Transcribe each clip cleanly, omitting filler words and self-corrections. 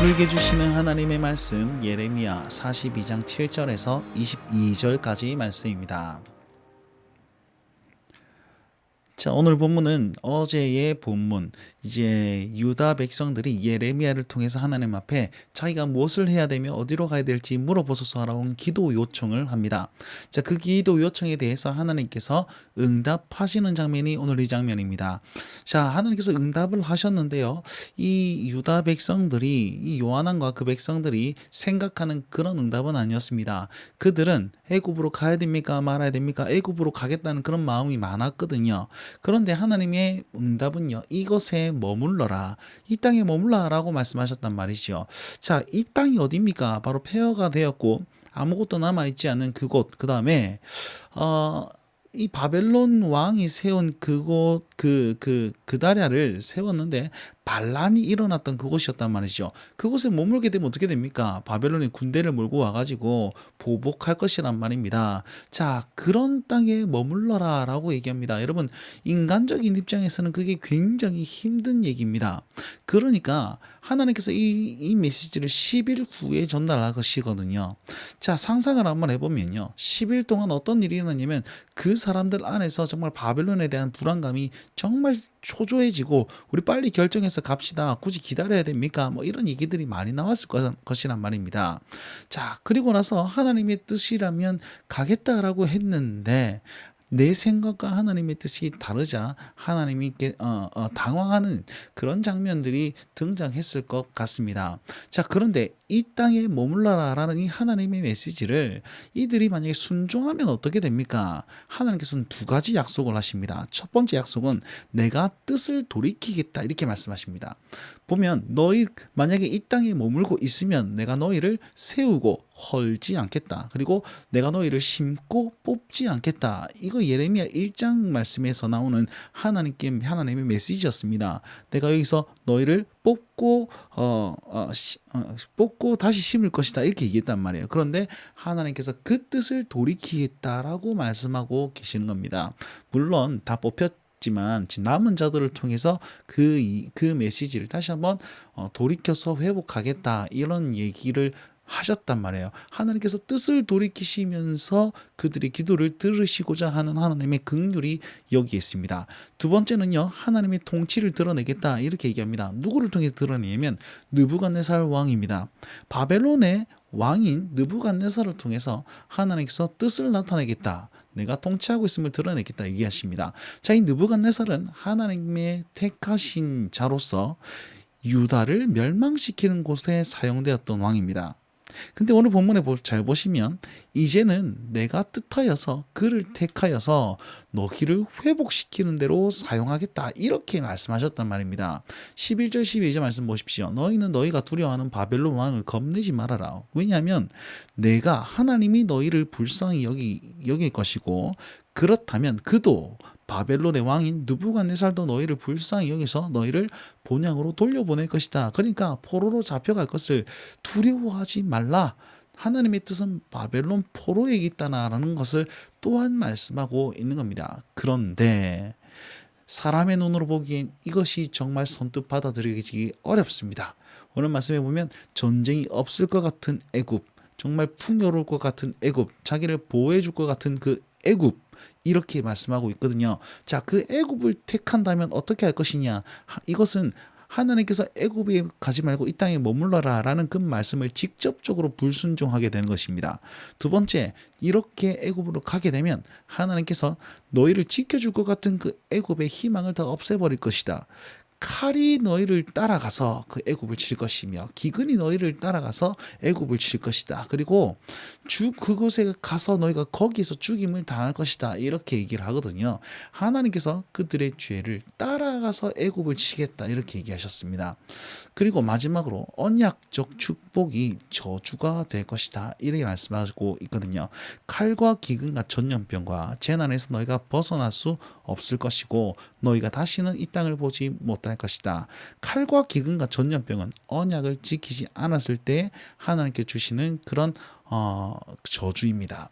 우리에게 주시는 하나님의 말씀 예레미야 42장 7절에서 22절까지 말씀입니다. 자, 오늘 본문은 어제의 본문, 이제 유다 백성들이 예레미야를 통해서 하나님 앞에 자기가 무엇을 해야 되며 어디로 가야 될지 물어보소서라고 기도 요청을 합니다. 자, 그 기도 요청에 대해서 하나님께서 응답하시는 장면이 오늘 이 장면입니다. 자, 하나님께서 응답을 하셨는데요. 이 유다 백성들이, 이 요한왕과 그 백성들이 생각하는 그런 응답은 아니었습니다. 그들은 애굽으로 가야 됩니까? 말아야 됩니까? 애굽으로 가겠다는 그런 마음이 많았거든요. 그런데 하나님의 응답은요, 이곳에 머물러라, 이 땅에 머물러라고 말씀하셨단 말이죠. 자, 이 땅이 어디입니까? 바로 폐허가 되었고 아무것도 남아있지 않은 그곳, 그 다음에 이 바벨론 왕이 세운 그곳, 그다랴를 세웠는데 반란이 일어났던 그곳이었단 말이죠. 그곳에 머물게 되면 어떻게 됩니까? 바벨론이 군대를 몰고 와가지고 보복할 것이란 말입니다. 자, 그런 땅에 머물러라 라고 얘기합니다. 여러분, 인간적인 입장에서는 그게 굉장히 힘든 얘기입니다. 그러니까 하나님께서 이 메시지를 10일 후에 전달하시거든요. 자, 상상을 한번 해보면요, 10일 동안 어떤 일이 일어나냐면 그 사람들 안에서 정말 바벨론에 대한 불안감이 정말 초조해지고, 우리 빨리 결정해서 갑시다, 굳이 기다려야 됩니까? 뭐 이런 얘기들이 많이 나왔을 것이란 말입니다. 자, 그리고 나서 하나님의 뜻이라면 가겠다라고 했는데 내 생각과 하나님의 뜻이 다르자 하나님이 당황하는 그런 장면들이 등장했을 것 같습니다. 자, 그런데 이 땅에 머물러라라는 이 하나님의 메시지를 이들이 만약에 순종하면 어떻게 됩니까? 하나님께서는 두 가지 약속을 하십니다. 첫 번째 약속은 내가 뜻을 돌이키겠다, 이렇게 말씀하십니다. 보면 너희 만약에 이 땅에 머물고 있으면 내가 너희를 세우고 헐지 않겠다, 그리고 내가 너희를 심고 뽑지 않겠다. 이거 예레미야 1장 말씀에서 나오는 하나님의 메시지였습니다. 내가 여기서 너희를 뽑고 뽑고 다시 심을 것이다, 이렇게 얘기했단 말이에요. 그런데 하나님께서 그 뜻을 돌이키겠다라고 말씀하고 계시는 겁니다. 물론 다 뽑혔지만 남은 자들을 통해서 그 메시지를 다시 한번 돌이켜서 회복하겠다, 이런 얘기를 하셨단 말이에요. 하나님께서 뜻을 돌이키시면서 그들의 기도를 들으시고자 하는 하나님의 긍휼이 여기에 있습니다. 두 번째는요, 하나님의 통치를 드러내겠다, 이렇게 얘기합니다. 누구를 통해 드러내냐면 느부갓네살 왕입니다. 바벨론의 왕인 느부갓네살을 통해서 하나님께서 뜻을 나타내겠다, 내가 통치하고 있음을 드러내겠다 얘기하십니다. 자, 이 느부갓네살은 하나님의 택하신 자로서 유다를 멸망시키는 곳에 사용되었던 왕입니다. 근데 오늘 본문에 잘 보시면 이제는 내가 뜻하여서 그를 택하여서 너희를 회복시키는 대로 사용하겠다, 이렇게 말씀하셨단 말입니다. 11절 12절 말씀 보십시오. 너희는 너희가 두려워하는 바벨론 왕을 겁내지 말아라. 왜냐하면 내가 하나님이 너희를 불쌍히 여길 것이고, 그렇다면 그도 바벨론의 왕인 느부갓네살도 너희를 불쌍히 여기서 너희를 본향으로 돌려보낼 것이다. 그러니까 포로로 잡혀갈 것을 두려워하지 말라. 하나님의 뜻은 바벨론 포로에 있다라는 것을 또한 말씀하고 있는 겁니다. 그런데 사람의 눈으로 보기엔 이것이 정말 선뜻 받아들여지기 어렵습니다. 오늘 말씀해 보면 전쟁이 없을 것 같은 애굽, 정말 풍요로울 것 같은 애굽, 자기를 보호해 줄 것 같은 그 애굽, 이렇게 말씀하고 있거든요. 자, 그 애굽을 택한다면 어떻게 할 것이냐? 이것은 하나님께서 애굽에 가지 말고 이 땅에 머물러라 라는 그 말씀을 직접적으로 불순종하게 되는 것입니다. 두 번째, 이렇게 애굽으로 가게 되면 하나님께서 너희를 지켜줄 것 같은 그 애굽의 희망을 다 없애버릴 것이다. 칼이 너희를 따라가서 그 애굽을 칠 것이며 기근이 너희를 따라가서 애굽을 칠 것이다. 그리고 그곳에 가서 너희가 거기서 죽임을 당할 것이다, 이렇게 얘기를 하거든요. 하나님께서 그들의 죄를 따라가서 애굽을 치겠다, 이렇게 얘기하셨습니다. 그리고 마지막으로 언약적 축복이 저주가 될 것이다, 이렇게 말씀하고 있거든요. 칼과 기근과 전염병과 재난에서 너희가 벗어날 수 없을 것이고 너희가 다시는 이 땅을 보지 못할 것이다. 칼과 기근과 전염병은 언약을 지키지 않았을 때 하나님께 주시는 그런 저주입니다.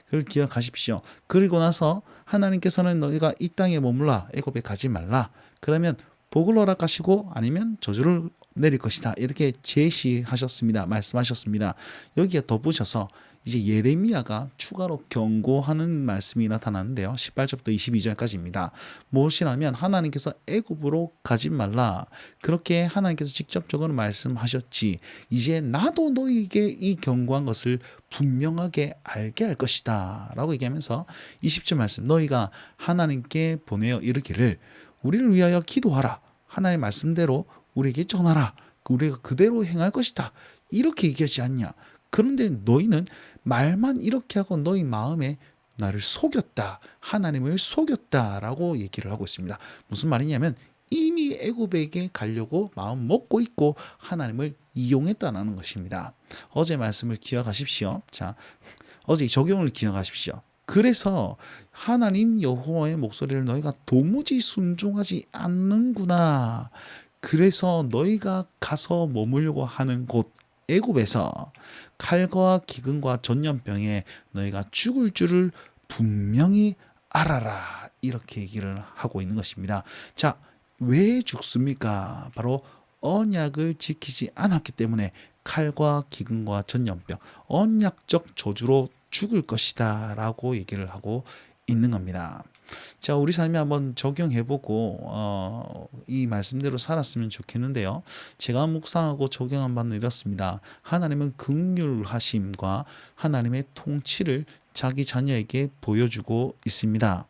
그걸 기억하십시오. 그리고 나서 하나님께서는 너희가 이 땅에 머물라, 애굽에 가지 말라. 그러면 복을 허락하시고 아니면 저주를 내릴 것이다. 이렇게 제시하셨습니다. 말씀하셨습니다. 여기에 덧붙여서 이제 예레미야가 추가로 경고하는 말씀이 나타나는데요. 18절부터 22절까지입니다. 무엇이라면 하나님께서 애굽으로 가지 말라. 그렇게 하나님께서 직접적으로 말씀하셨지. 이제 나도 너에게 이 경고한 것을 분명하게 알게 할 것이다. 라고 얘기하면서 20절 말씀, 너희가 하나님께 보내어 이르기를 우리를 위하여 기도하라. 하나님의 말씀대로 우리에게 전하라. 우리가 그대로 행할 것이다. 이렇게 얘기하지 않냐. 그런데 너희는 말만 이렇게 하고 너희 마음에 나를 속였다. 하나님을 속였다라고 얘기를 하고 있습니다. 무슨 말이냐면 이미 애굽에게 가려고 마음 먹고 있고 하나님을 이용했다는 것입니다. 어제 말씀을 기억하십시오. 자, 어제 적용을 기억하십시오. 그래서 하나님 여호와의 목소리를 너희가 도무지 순종하지 않는구나. 그래서 너희가 가서 머물려고 하는 곳 애굽에서 칼과 기근과 전염병에 너희가 죽을 줄을 분명히 알아라. 이렇게 얘기를 하고 있는 것입니다. 자, 왜 죽습니까? 바로 언약을 지키지 않았기 때문에 칼과 기근과 전염병, 언약적 저주로 죽을 것이다 라고 얘기를 하고 있는 겁니다. 자, 우리 삶에 한번 적용해보고 이 말씀대로 살았으면 좋겠는데요. 제가 묵상하고 적용한 바는 이렇습니다. 하나님은 긍휼하심과 하나님의 통치를 자기 자녀에게 보여주고 있습니다.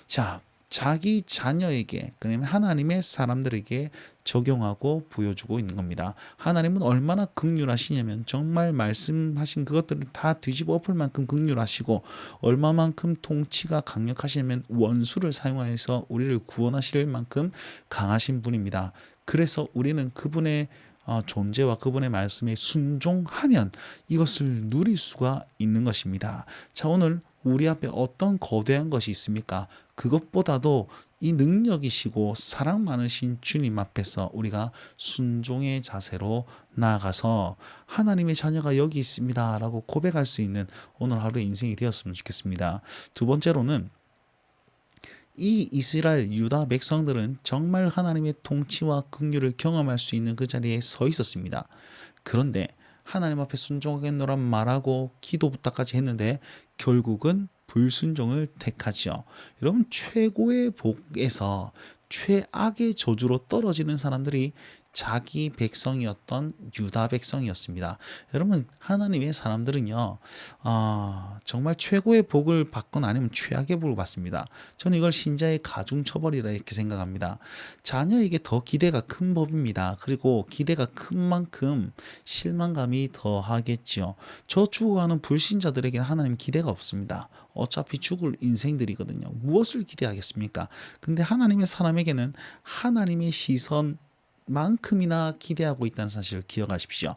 자, 자기 자녀에게, 그러면 하나님의 사람들에게 적용하고 보여주고 있는 겁니다. 하나님은 얼마나 긍휼하시냐면 정말 말씀하신 그것들을 다 뒤집어 엎을 만큼 긍휼하시고 얼마만큼 통치가 강력하시냐면 원수를 사용하여서 우리를 구원하실 만큼 강하신 분입니다. 그래서 우리는 그분의 존재와 그분의 말씀에 순종하면 이것을 누릴 수가 있는 것입니다. 자, 오늘 우리 앞에 어떤 거대한 것이 있습니까? 그것보다도 이 능력이시고 사랑 많으신 주님 앞에서 우리가 순종의 자세로 나아가서 하나님의 자녀가 여기 있습니다 라고 고백할 수 있는 오늘 하루의 인생이 되었으면 좋겠습니다. 두 번째로는 이 이스라엘 유다 백성들은 정말 하나님의 통치와 긍휼을 경험할 수 있는 그 자리에 서 있었습니다. 그런데 하나님 앞에 순종하겠노라 말하고 기도 부탁까지 했는데 결국은 불순종을 택하죠. 여러분, 최고의 복에서 최악의 저주로 떨어지는 사람들이 자기 백성이었던 유다 백성이었습니다. 여러분, 하나님의 사람들은요, 정말 최고의 복을 받거나 아니면 최악의 복을 받습니다. 저는 이걸 신자의 가중처벌이라 이렇게 생각합니다. 자녀에게 더 기대가 큰 법입니다. 그리고 기대가 큰 만큼 실망감이 더하겠지요. 저 죽어가는 불신자들에게는 하나님 기대가 없습니다. 어차피 죽을 인생들이거든요. 무엇을 기대하겠습니까? 근데 하나님의 사람에게는 하나님의 시선 만큼이나 기대하고 있다는 사실을 기억하십시오.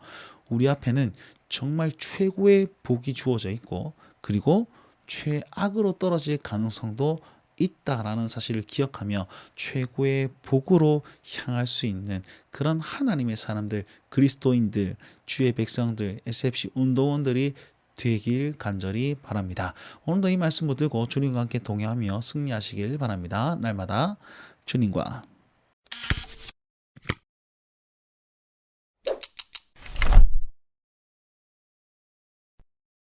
우리 앞에는 정말 최고의 복이 주어져 있고 그리고 최악으로 떨어질 가능성도 있다라는 사실을 기억하며 최고의 복으로 향할 수 있는 그런 하나님의 사람들, 그리스도인들, 주의 백성들, SFC 운동원들이 되길 간절히 바랍니다. 오늘도 이 말씀 붙들고 주님과 함께 동행하며 승리하시길 바랍니다. 날마다 주님과